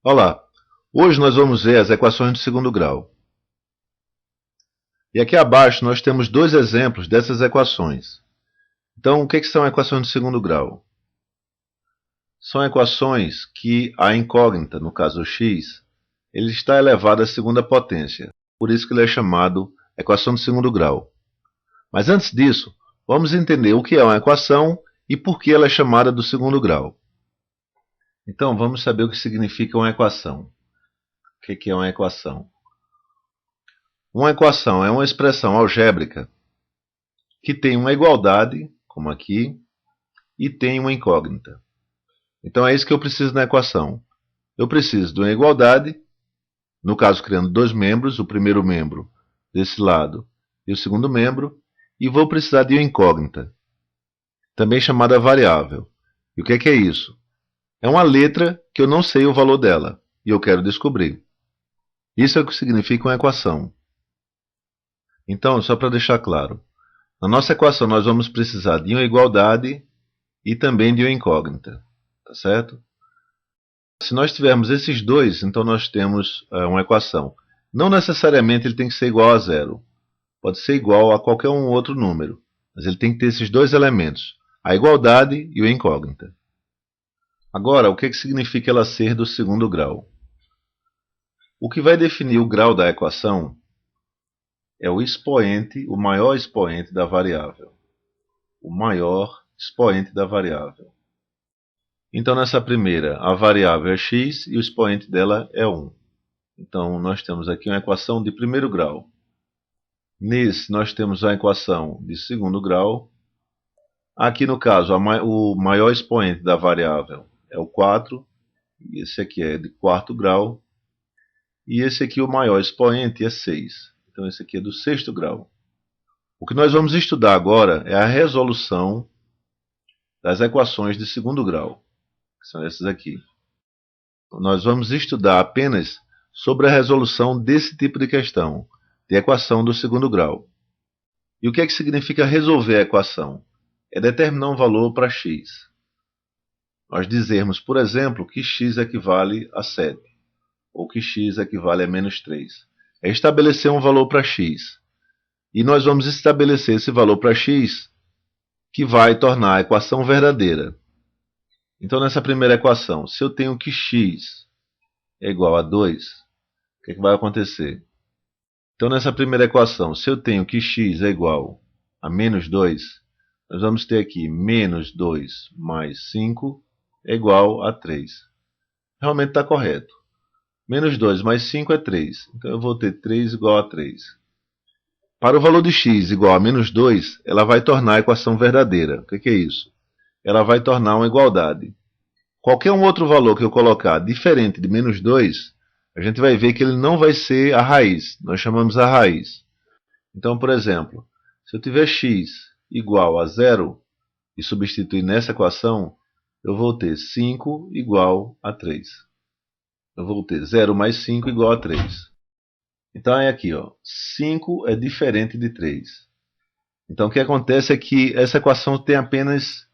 Olá, hoje nós vamos ver as equações de segundo grau. E aqui abaixo nós temos dois exemplos dessas equações. Então, o que são equações de segundo grau? São equações que a incógnita, no caso x, ele está elevado à segunda potência. Por isso que ele é chamado equação de segundo grau. Mas antes disso, vamos entender o que é uma equação e por que ela é chamada do segundo grau. Então, vamos saber o que significa uma equação. O que é uma equação? Uma equação é uma expressão algébrica que tem uma igualdade, como aqui, e tem uma incógnita. Então é isso que eu preciso na equação. Eu preciso de uma igualdade, no caso criando dois membros, o primeiro membro desse lado e o segundo membro, e vou precisar de uma incógnita, também chamada variável. E o que é isso? É uma letra que eu não sei o valor dela, e eu quero descobrir. Isso é o que significa uma equação. Então, só para deixar claro, na nossa equação nós vamos precisar de uma igualdade e também de uma incógnita, tá certo? Se nós tivermos esses dois, então nós temos uma equação. Não necessariamente ele tem que ser igual a zero. Pode ser igual a qualquer um outro número, mas ele tem que ter esses dois elementos, a igualdade e a incógnita. Agora, o que significa ela ser do segundo grau? O que vai definir o grau da equação é o expoente, o maior expoente da variável. O maior expoente da variável. Então, nessa primeira, a variável é x e o expoente dela é 1. Então, nós temos aqui uma equação de primeiro grau. Nesse, nós temos a equação de segundo grau. Aqui, no caso, o maior expoente da variável é o 4. E esse aqui é de quarto grau. E esse aqui, o maior expoente, é 6. Então, esse aqui é do sexto grau. O que nós vamos estudar agora é a resolução das equações de segundo grau, que são essas aqui. Nós vamos estudar apenas sobre a resolução desse tipo de questão, de equação do segundo grau. E o que significa resolver a equação? É determinar um valor para x. Nós dizermos, por exemplo, que x equivale a 7, ou que x equivale a menos 3. É estabelecer um valor para x. E nós vamos estabelecer esse valor para x que vai tornar a equação verdadeira. Então, nessa primeira equação, se eu tenho que x é igual a 2, o que vai acontecer? Então, nessa primeira equação, se eu tenho que x é igual a menos 2, nós vamos ter aqui menos 2 mais 5 é igual a 3. Realmente está correto. Menos 2 mais 5 é 3. Então, eu vou ter 3 igual a 3. Para o valor de x igual a menos 2, ela vai tornar a equação verdadeira. O que é isso? Ela vai tornar uma igualdade. Qualquer um outro valor que eu colocar diferente de menos 2, a gente vai ver que ele não vai ser a raiz. Nós chamamos a raiz. Então, por exemplo, se eu tiver x igual a 0 e substituir nessa equação, eu vou ter 5 igual a 3. Eu vou ter 0 mais 5 igual a 3. Então, é aqui, ó, 5 é diferente de 3. Então, o que acontece é que essa equação tem apenas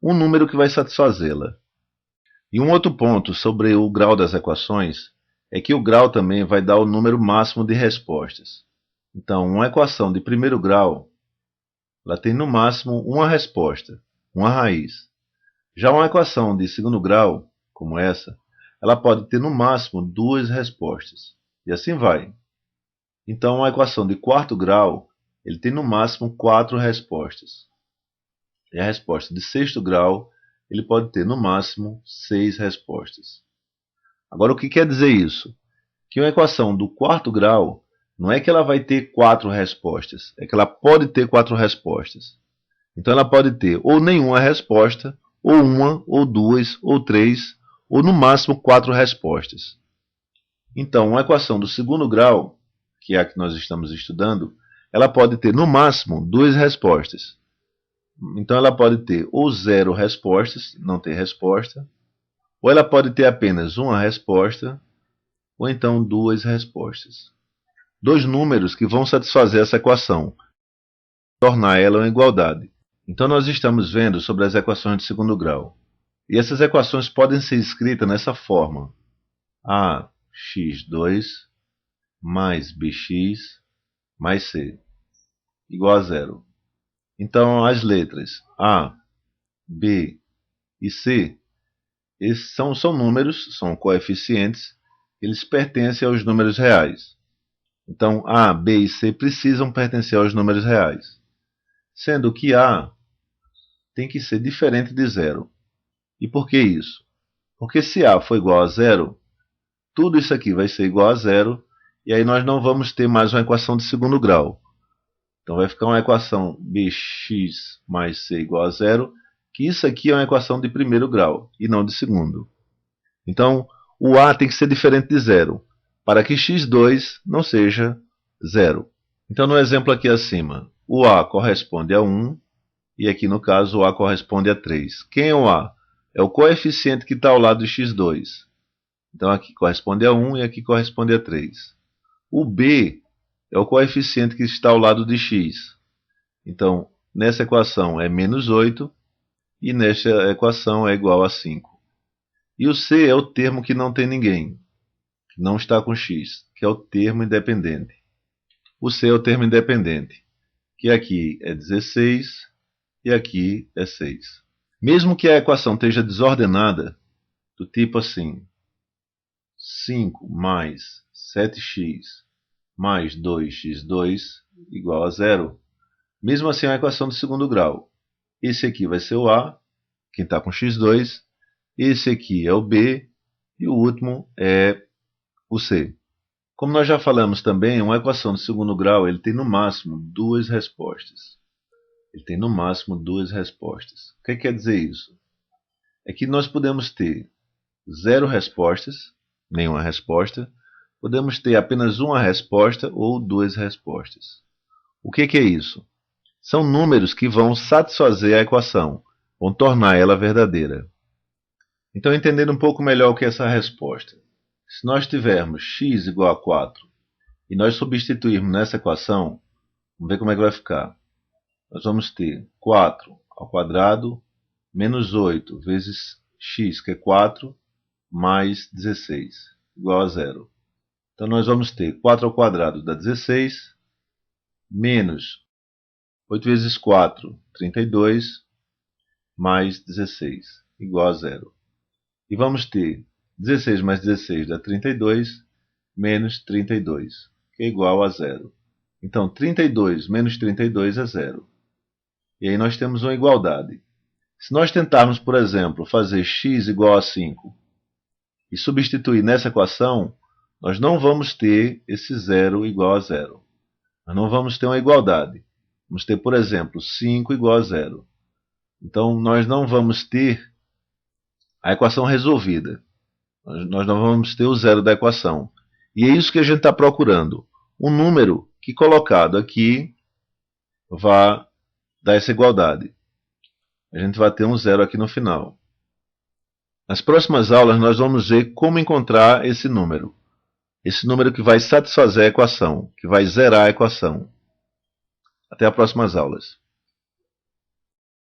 um número que vai satisfazê-la. E um outro ponto sobre o grau das equações é que o grau também vai dar o número máximo de respostas. Então, uma equação de primeiro grau, ela tem no máximo uma resposta, uma raiz. Já uma equação de segundo grau, como essa, ela pode ter no máximo duas respostas. E assim vai. Então, uma equação de quarto grau, ele tem no máximo 4 respostas. E a resposta de sexto grau, ele pode ter no máximo 6 respostas. Agora, o que quer dizer isso? Que uma equação do quarto grau, não é que ela vai ter 4 respostas, é que ela pode ter 4 respostas. Então, ela pode ter ou nenhuma resposta, ou uma, ou duas, ou três, ou no máximo 4 respostas. Então, uma equação do segundo grau, que é a que nós estamos estudando, ela pode ter no máximo 2 respostas. Então, ela pode ter ou 0 respostas, não ter resposta, ou ela pode ter apenas uma resposta, ou então 2 respostas. Dois números que vão satisfazer essa equação, tornar ela uma igualdade. Então, nós estamos vendo sobre as equações de segundo grau. E essas equações podem ser escritas nessa forma. ax2 mais bx mais c igual a zero. Então, as letras A, B e C esses são números, são coeficientes, eles pertencem aos números reais. Então, A, B e C precisam pertencer aos números reais. Sendo que A tem que ser diferente de zero. E por que isso? Porque se A for igual a zero, tudo isso aqui vai ser igual a zero, e aí nós não vamos ter mais uma equação de segundo grau. Então vai ficar uma equação bx mais c igual a zero, que isso aqui é uma equação de primeiro grau, e não de segundo. Então, o A tem que ser diferente de zero, para que x2 não seja zero. Então, no exemplo aqui acima, o A corresponde a 1, e aqui no caso o A corresponde a 3. Quem é o A? É o coeficiente que está ao lado de x2. Então aqui corresponde a 1 e aqui corresponde a 3. O B é o coeficiente que está ao lado de x. Então, nessa equação é menos 8 e nesta equação é igual a 5. E o C é o termo que não tem ninguém, que não está com x, que é o termo independente. O C é o termo independente, que aqui é 16 e aqui é 6. Mesmo que a equação esteja desordenada, do tipo assim, 5 mais 7x mais 2x2 igual a zero, mesmo assim é uma equação de segundo grau. Esse aqui vai ser o A, quem está com x2, esse aqui é o B e o último é o C. Como nós já falamos também, uma equação de segundo grau ele tem no máximo duas respostas. Ele tem no máximo duas respostas. O que quer dizer isso? É que nós podemos ter zero respostas, nenhuma resposta, podemos ter apenas uma resposta ou duas respostas. O que é isso? São números que vão satisfazer a equação, vão tornar ela verdadeira. Então, entendendo um pouco melhor o que é essa resposta. Se nós tivermos x igual a 4 e nós substituirmos nessa equação, vamos ver como é que vai ficar. Nós vamos ter 4 ao quadrado menos 8 vezes x, que é 4, mais 16, igual a zero. Então, nós vamos ter 4 ao quadrado dá 16, menos 8 vezes 4, 32, mais 16, igual a zero. E vamos ter 16 mais 16 dá 32, menos 32, que é igual a zero. Então, 32 menos 32 é zero. E aí nós temos uma igualdade. Se nós tentarmos, por exemplo, fazer x igual a 5 e substituir nessa equação, nós não vamos ter esse zero igual a zero. Nós não vamos ter uma igualdade. Vamos ter, por exemplo, 5 igual a zero. Então, nós não vamos ter a equação resolvida. Nós não vamos ter o zero da equação. E é isso que a gente está procurando. Um número que colocado aqui vai dar essa igualdade. A gente vai ter um zero aqui no final. Nas próximas aulas nós vamos ver como encontrar esse número. Esse número que vai satisfazer a equação, que vai zerar a equação. Até as próximas aulas.